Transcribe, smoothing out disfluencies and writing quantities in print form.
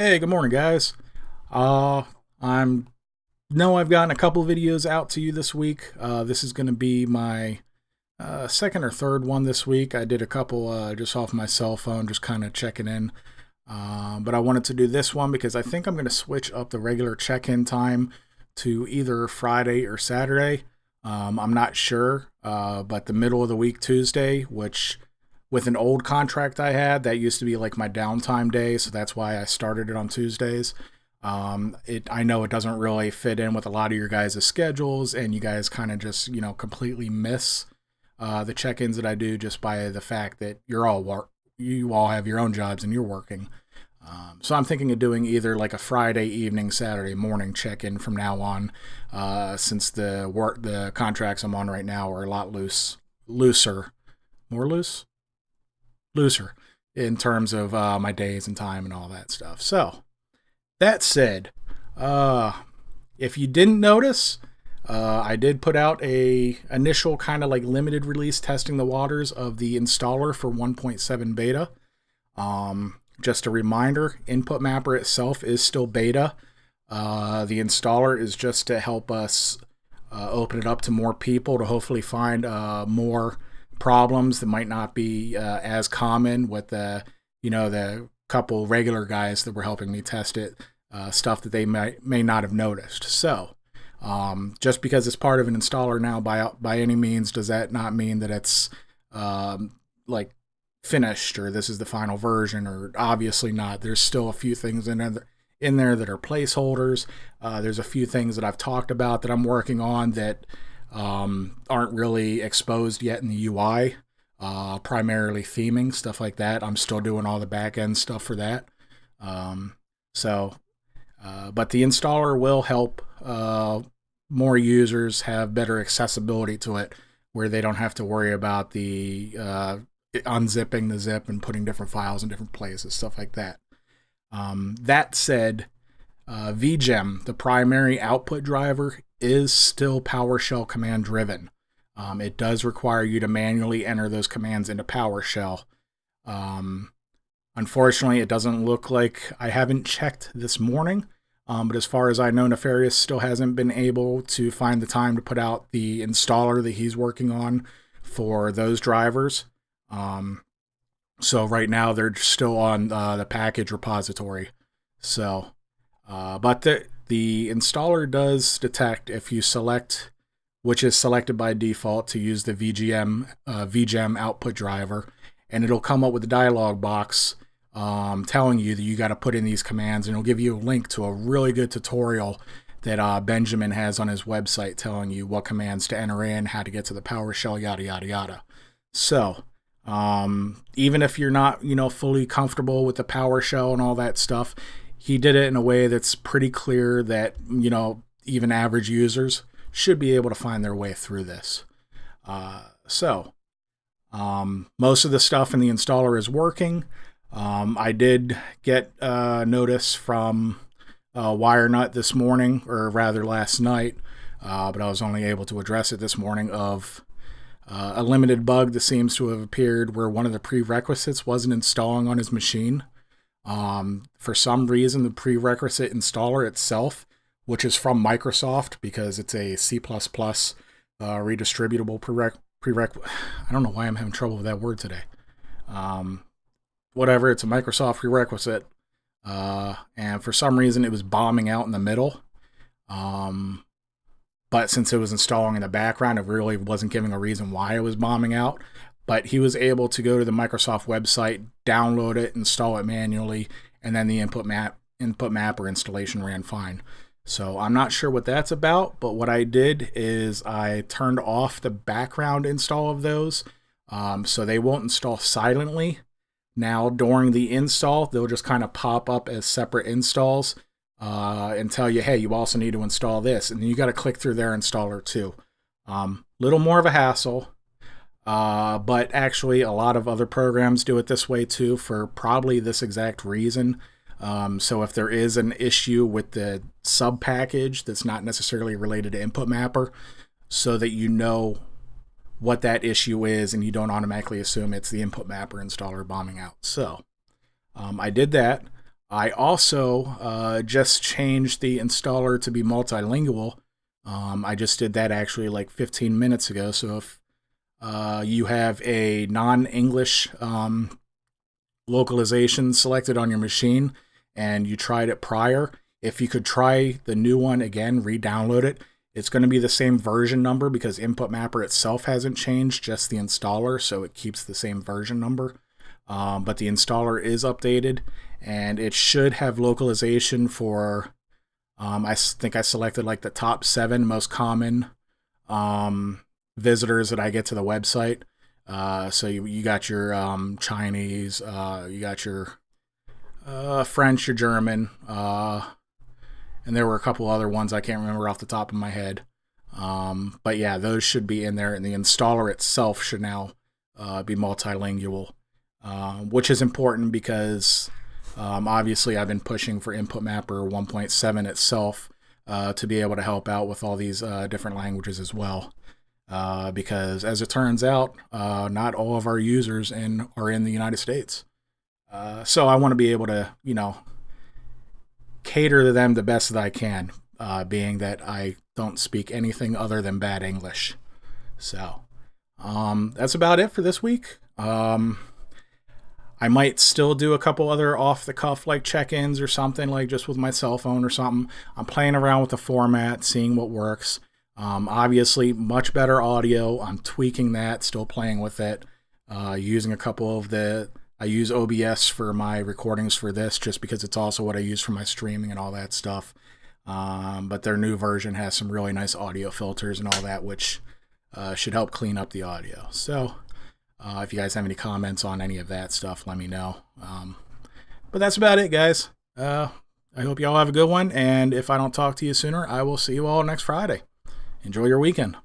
Hey, good morning, guys. I'm know I've gotten a couple videos out to you this week. This is going to be my second or third one this week. I did a couple just off my cell phone, just kind of checking in. But I wanted to do this one because I think I'm going to switch up the regular check-in time to either Friday or Saturday. I'm not sure, but the middle of the week Tuesday, which with an old contract I had, that used to be like my downtime day, so that's why I started it on Tuesdays. I know it doesn't really fit in with a lot of your guys' schedules, and you guys kind of just completely miss the check-ins that I do just by the fact that you all have your own jobs and you're working. So I'm thinking of doing either like a Friday evening, Saturday morning check-in from now on, since the contracts I'm on right now are a lot looser, more looser in terms of my days and time and all that stuff. So that said, if you didn't notice, I did put out a initial kind of like limited release testing the waters of the installer for 1.7 beta. Just a reminder, InputMapper itself is still beta. The installer is just to help us open it up to more people to hopefully find more problems that might not be as common with the couple regular guys that were helping me test it, stuff that they may not have noticed. So just because it's part of an installer now by any means does that not mean that it's like finished or this is the final version, or obviously not. There's still a few things in there that are placeholders. There's a few things that I've talked about that I'm working on that aren't really exposed yet in the UI, primarily theming, stuff like that. I'm still doing all the back end stuff for that. But the installer will help more users have better accessibility to it, where they don't have to worry about the unzipping the zip and putting different files in different places, stuff like that. That said, VGEM, the primary output driver, is still PowerShell command driven. It does require you to manually enter those commands into PowerShell. Unfortunately, it doesn't look like, I haven't checked this morning, but as far as I know, Nefarious still hasn't been able to find the time to put out the installer that he's working on for those drivers. So right now they're still on the package repository. So, but the installer does detect if you select, which is selected by default to use the VGEM output driver, and it'll come up with a dialog box telling you that you got to put in these commands, and it'll give you a link to a really good tutorial that Benjamin has on his website telling you what commands to enter in, how to get to the PowerShell, yada, yada, yada. So, even if you're not, fully comfortable with the PowerShell and all that stuff, he did it in a way that's pretty clear that, even average users should be able to find their way through this. Most of the stuff in the installer is working. I did get notice from WireNut this morning, or rather last night, but I was only able to address it this morning, of a limited bug that seems to have appeared where one of the prerequisites wasn't installing on his machine. For some reason, the prerequisite installer itself, which is from Microsoft because it's a C++ redistributable prerequisite. I don't know why I'm having trouble with that word today. Whatever, it's a Microsoft prerequisite. And for some reason, it was bombing out in the middle. But since it was installing in the background, it really wasn't giving a reason why it was bombing out. But he was able to go to the Microsoft website, download it, install it manually, and then the InputMapper installation ran fine. So I'm not sure what that's about, but what I did is I turned off the background install of those, so they won't install silently. Now, during the install, they'll just kind of pop up as separate installs and tell you, hey, you also need to install this. And then you got to click through their installer too. Little more of a hassle. But actually a lot of other programs do it this way too, for probably this exact reason. So if there is an issue with the sub package that's not necessarily related to InputMapper, so that you know what that issue is and you don't automatically assume it's the InputMapper installer bombing out. So I did that. I also just changed the installer to be multilingual. I just did that actually like 15 minutes ago. So if you have a non-English localization selected on your machine and you tried it prior, if you could try the new one again, re-download it, it's going to be the same version number because InputMapper itself hasn't changed, just the installer, so it keeps the same version number. But the installer is updated, and it should have localization for, I think I selected like the top 7 most common visitors that I get to the website. So you got your Chinese, you got your French, your German, and there were a couple other ones I can't remember off the top of my head. But yeah, those should be in there, and the installer itself should now be multilingual, which is important because obviously I've been pushing for InputMapper 1.7 itself to be able to help out with all these different languages as well. Because as it turns out, not all of our users are in the United States. So I want to be able to, cater to them the best that I can, being that I don't speak anything other than bad English. So that's about it for this week. I might still do a couple other off-the-cuff like check-ins or something, like just with my cell phone or something. I'm playing around with the format, seeing what works. Obviously, much better audio. I'm tweaking that, still playing with it, using a couple of I use OBS for my recordings for this just because it's also what I use for my streaming and all that stuff. But their new version has some really nice audio filters and all that, which should help clean up the audio. So if you guys have any comments on any of that stuff, let me know. But that's about it, guys. I hope you all have a good one. And if I don't talk to you sooner, I will see you all next Friday. Enjoy your weekend.